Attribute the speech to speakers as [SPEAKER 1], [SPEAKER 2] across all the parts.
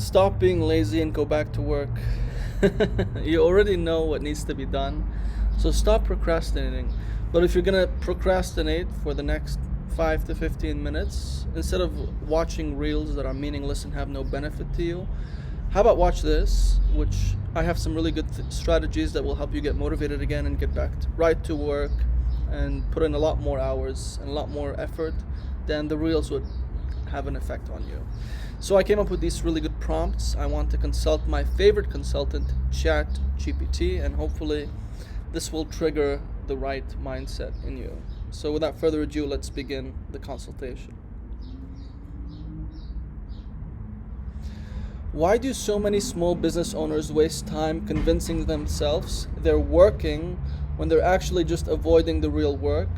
[SPEAKER 1] Stop being lazy and go back to work. You already know what needs to be done, so stop procrastinating. But if you're gonna procrastinate for the next 5 to 15 minutes, instead of watching reels that are meaningless and have no benefit to you, how about watch this, which I have some really good strategies that will help you get motivated again and get back right to work and put in a lot more hours and a lot more effort than the reels would have an effect on you. So I came up with these really good prompts. I want to consult my favorite consultant, ChatGPT, and hopefully this will trigger the right mindset in you. So without further ado, let's begin the consultation. Why do so many small business owners waste time convincing themselves they're working when they're actually just avoiding the real work?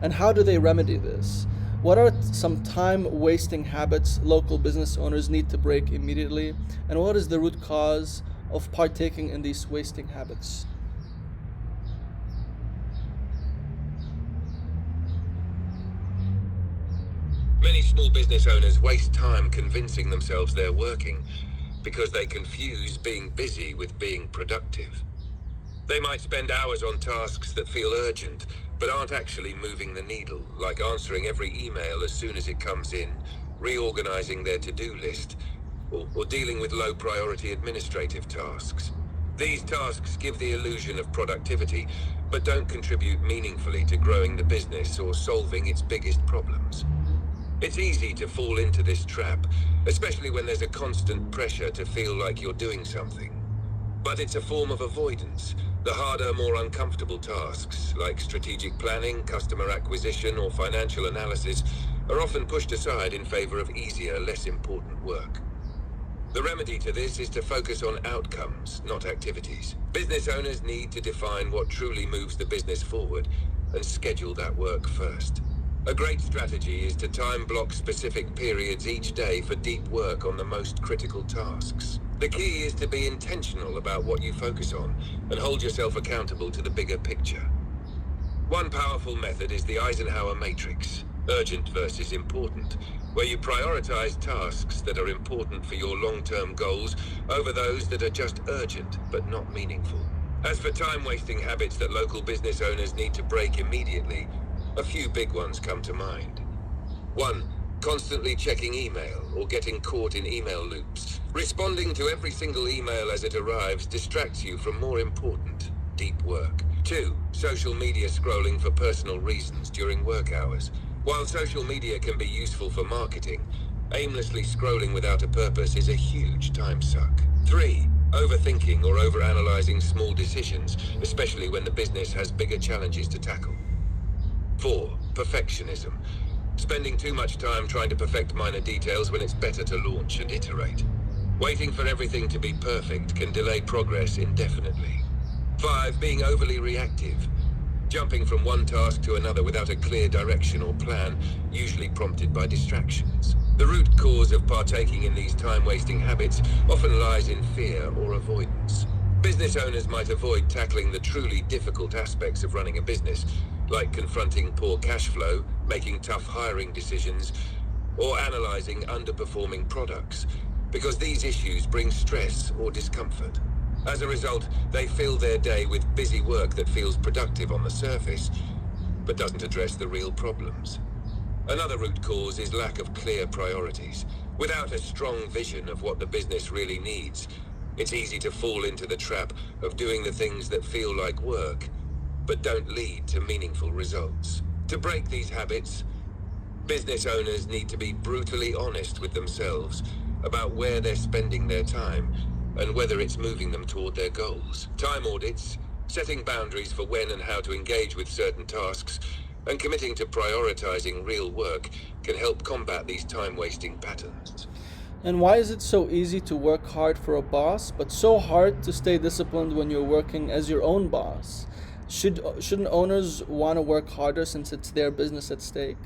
[SPEAKER 1] And how do they remedy this? What are some time-wasting habits local business owners need to break immediately? And what is the root cause of partaking in these wasting habits?
[SPEAKER 2] Many small business owners waste time convincing themselves they're working because they confuse being busy with being productive. They might spend hours on tasks that feel urgent, but aren't actually moving the needle, like answering every email as soon as it comes in, reorganizing their to-do list, or dealing with low-priority administrative tasks. These tasks give the illusion of productivity, but don't contribute meaningfully to growing the business or solving its biggest problems. It's easy to fall into this trap, especially when there's a constant pressure to feel like you're doing something. But it's a form of avoidance. The harder, more uncomfortable tasks, like strategic planning, customer acquisition, or financial analysis, are often pushed aside in favor of easier, less important work. The remedy to this is to focus on outcomes, not activities. Business owners need to define what truly moves the business forward and schedule that work first. A great strategy is to time block specific periods each day for deep work on the most critical tasks. The key is to be intentional about what you focus on and hold yourself accountable to the bigger picture. One powerful method is the Eisenhower matrix, urgent versus important, where you prioritize tasks that are important for your long-term goals over those that are just urgent but not meaningful. As for time-wasting habits that local business owners need to break immediately, a few big ones come to mind. 1. Constantly checking email or getting caught in email loops. Responding to every single email as it arrives distracts you from more important, deep work. 2. Social media scrolling for personal reasons during work hours. While social media can be useful for marketing, aimlessly scrolling without a purpose is a huge time suck. 3. Overthinking or overanalyzing small decisions, especially when the business has bigger challenges to tackle. 4. Perfectionism. Spending too much time trying to perfect minor details when it's better to launch and iterate. Waiting for everything to be perfect can delay progress indefinitely. 5. Being overly reactive. Jumping from one task to another without a clear direction or plan, usually prompted by distractions. The root cause of partaking in these time-wasting habits often lies in fear or avoidance. Business owners might avoid tackling the truly difficult aspects of running a business, like confronting poor cash flow, making tough hiring decisions, or analyzing underperforming products, because these issues bring stress or discomfort. As a result, they fill their day with busy work that feels productive on the surface, but doesn't address the real problems. Another root cause is lack of clear priorities. Without a strong vision of what the business really needs, it's easy to fall into the trap of doing the things that feel like work, but don't lead to meaningful results. To break these habits, business owners need to be brutally honest with themselves about where they're spending their time and whether it's moving them toward their goals. Time audits, setting boundaries for when and how to engage with certain tasks, and committing to prioritizing real work can help combat these time-wasting patterns.
[SPEAKER 1] And why is it so easy to work hard for a boss, but so hard to stay disciplined when you're working as your own boss? Shouldn't owners want to work harder since it's their business at stake?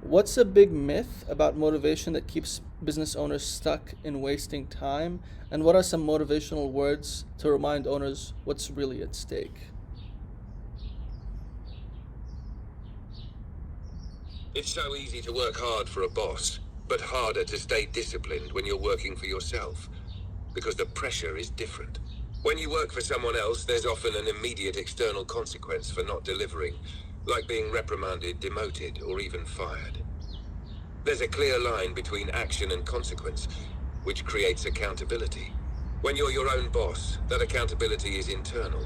[SPEAKER 1] What's a big myth about motivation that keeps business owners stuck in wasting time? And what are some motivational words to remind owners what's really at stake?
[SPEAKER 2] It's so easy to work hard for a boss, but harder to stay disciplined when you're working for yourself. because the pressure is different. When you work for someone else, there's often an immediate external consequence for not delivering, like being reprimanded, demoted, or even fired. There's a clear line between action and consequence, which creates accountability. When you're your own boss, that accountability is internal,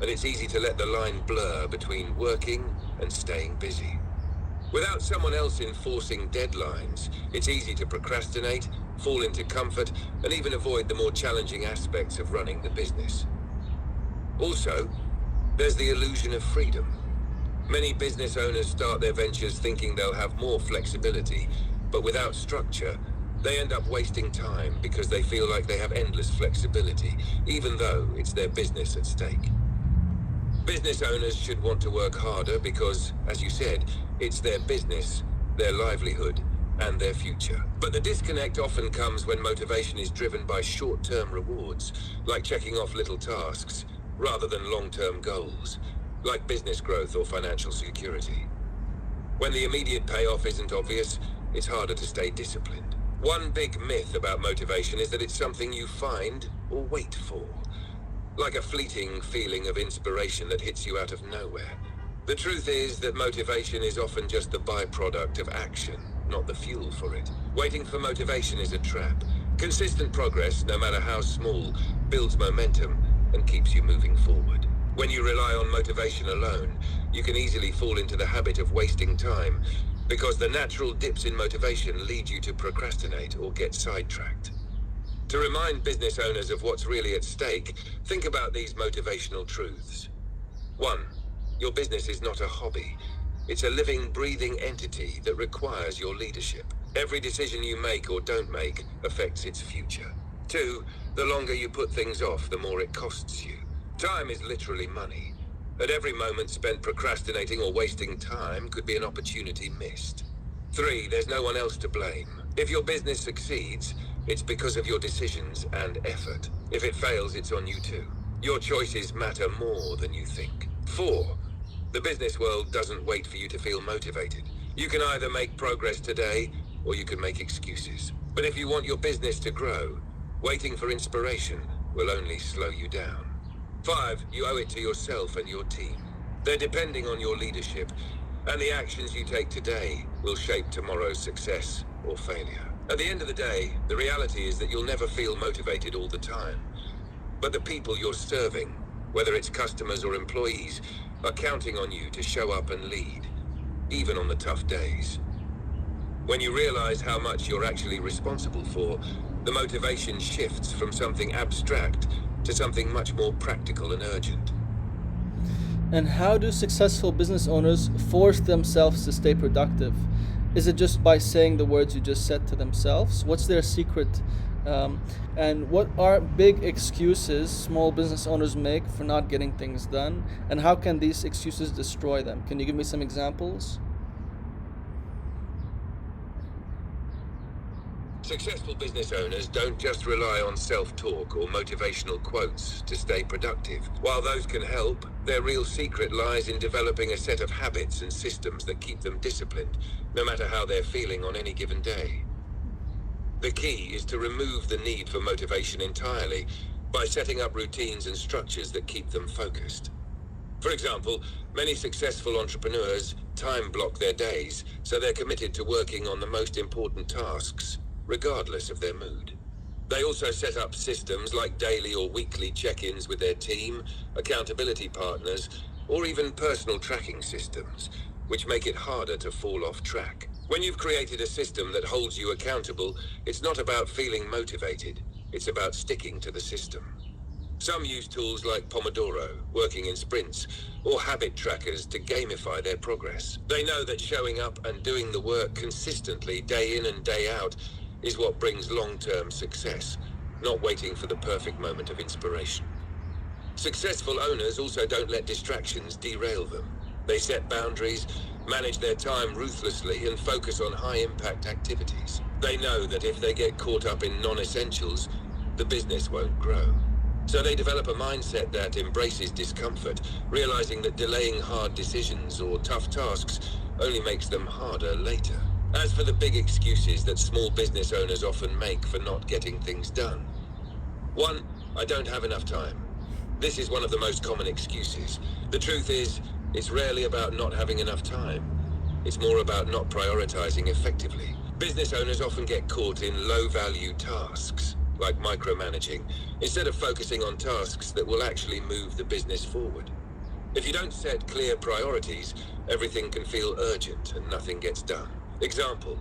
[SPEAKER 2] and it's easy to let the line blur between working and staying busy. Without someone else enforcing deadlines, it's easy to procrastinate, fall into comfort, and even avoid the more challenging aspects of running the business. Also, there's the illusion of freedom. Many business owners start their ventures thinking they'll have more flexibility, but without structure, they end up wasting time because they feel like they have endless flexibility, even though it's their business at stake. Business owners should want to work harder because, as you said, it's their business, their livelihood, and their future. But the disconnect often comes when motivation is driven by short-term rewards, like checking off little tasks, rather than long-term goals, like business growth or financial security. When the immediate payoff isn't obvious, it's harder to stay disciplined. One big myth about motivation is that it's something you find or wait for, like a fleeting feeling of inspiration that hits you out of nowhere. The truth is that motivation is often just the byproduct of action, not the fuel for it. Waiting for motivation is a trap. Consistent progress, no matter how small, builds momentum and keeps you moving forward. When you rely on motivation alone, you can easily fall into the habit of wasting time, because the natural dips in motivation lead you to procrastinate or get sidetracked. To remind business owners of what's really at stake, think about these motivational truths. 1. Your business is not a hobby. It's a living, breathing entity that requires your leadership. Every decision you make or don't make affects its future. 2. The longer you put things off, the more it costs you. Time is literally money. At every moment spent procrastinating or wasting time could be an opportunity missed. 3. There's no one else to blame. If your business succeeds, it's because of your decisions and effort. If it fails, it's on you too. Your choices matter more than you think. 4. The business world doesn't wait for you to feel motivated. You can either make progress today, or you can make excuses. But if you want your business to grow, waiting for inspiration will only slow you down. 5. You owe it to yourself and your team. They're depending on your leadership, and the actions you take today will shape tomorrow's success or failure. At the end of the day, the reality is that you'll never feel motivated all the time. But the people you're serving, whether it's customers or employees, are counting on you to show up and lead, even on the tough days. When you realize how much you're actually responsible for, the motivation shifts from something abstract to something much more practical and urgent.
[SPEAKER 1] And how do successful business owners force themselves to stay productive? Is it just by saying the words you just said to themselves? What's their secret? And what are big excuses small business owners make for not getting things done? And how can these excuses destroy them? Can you give me some examples?
[SPEAKER 2] Successful business owners don't just rely on self-talk or motivational quotes to stay productive. While those can help, their real secret lies in developing a set of habits and systems that keep them disciplined, no matter how they're feeling on any given day. The key is to remove the need for motivation entirely by setting up routines and structures that keep them focused. For example, many successful entrepreneurs time block their days, so they're committed to working on the most important tasks, regardless of their mood. They also set up systems like daily or weekly check-ins with their team, accountability partners, or even personal tracking systems, which make it harder to fall off track. When you've created a system that holds you accountable, it's not about feeling motivated, it's about sticking to the system. Some use tools like Pomodoro, working in sprints, or habit trackers to gamify their progress. They know that showing up and doing the work consistently day in and day out is what brings long-term success, not waiting for the perfect moment of inspiration. Successful owners also don't let distractions derail them. They set boundaries, manage their time ruthlessly, and focus on high-impact activities. They know that if they get caught up in non-essentials, the business won't grow. So they develop a mindset that embraces discomfort, realizing that delaying hard decisions or tough tasks only makes them harder later. As for the big excuses that small business owners often make for not getting things done, 1. I don't have enough time. This is one of the most common excuses. The truth is, it's rarely about not having enough time. It's more about not prioritizing effectively. Business owners often get caught in low-value tasks, like micromanaging, instead of focusing on tasks that will actually move the business forward. If you don't set clear priorities, everything can feel urgent and nothing gets done. Example,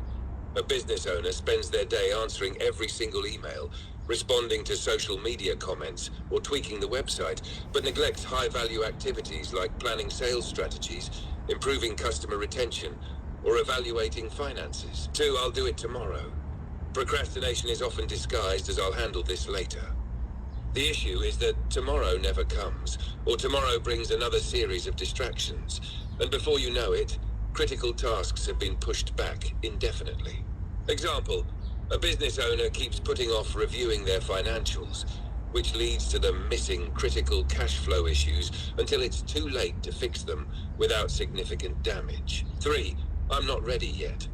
[SPEAKER 2] a business owner spends their day answering every single email, responding to social media comments, or tweaking the website, but neglects high-value activities like planning sales strategies, improving customer retention, or evaluating finances. 2. I'll do it tomorrow. Procrastination is often disguised as I'll handle this later. The issue is that tomorrow never comes, or tomorrow brings another series of distractions, and before you know it, critical tasks have been pushed back indefinitely. Example, a business owner keeps putting off reviewing their financials, which leads to them missing critical cash flow issues until it's too late to fix them without significant damage. 3. I'm not ready yet.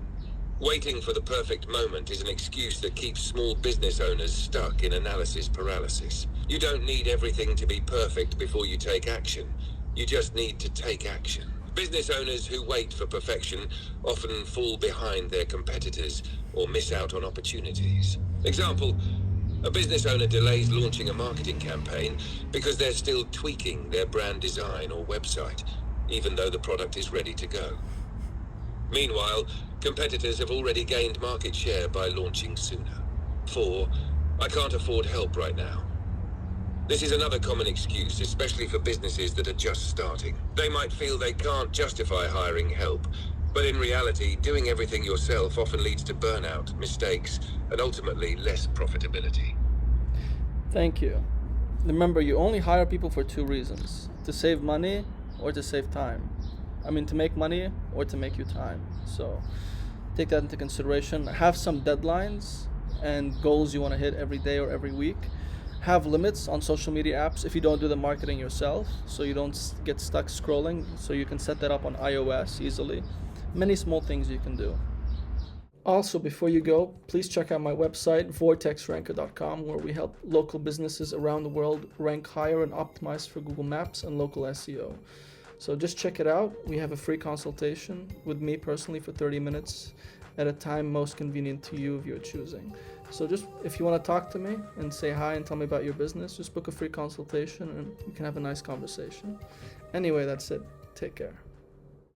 [SPEAKER 2] Waiting for the perfect moment is an excuse that keeps small business owners stuck in analysis paralysis. You don't need everything to be perfect before you take action. You just need to take action. Business owners who wait for perfection often fall behind their competitors or miss out on opportunities. Example, a business owner delays launching a marketing campaign because they're still tweaking their brand design or website, even though the product is ready to go. Meanwhile, competitors have already gained market share by launching sooner. 4. I can't afford help right now. This is another common excuse, especially for businesses that are just starting. They might feel they can't justify hiring help, but in reality, doing everything yourself often leads to burnout, mistakes, and ultimately less profitability.
[SPEAKER 1] Thank you. Remember, you only hire people for 2 reasons: to save money or to save time. To make money or to make you time. So take that into consideration. Have some deadlines and goals you want to hit every day or every week. Have limits on social media apps if you don't do the marketing yourself, so you don't get stuck scrolling. So you can set that up on iOS easily. Many small things you can do. Also, before you go, please check out my website, vortexranker.com, where we help local businesses around the world rank higher and optimize for Google Maps and local SEO. So just check it out. We have a free consultation with me personally for 30 minutes at a time most convenient to you of your choosing. So just if you want to talk to me and say hi and tell me about your business, just book a free consultation and we can have a nice conversation. Anyway, that's it. Take care.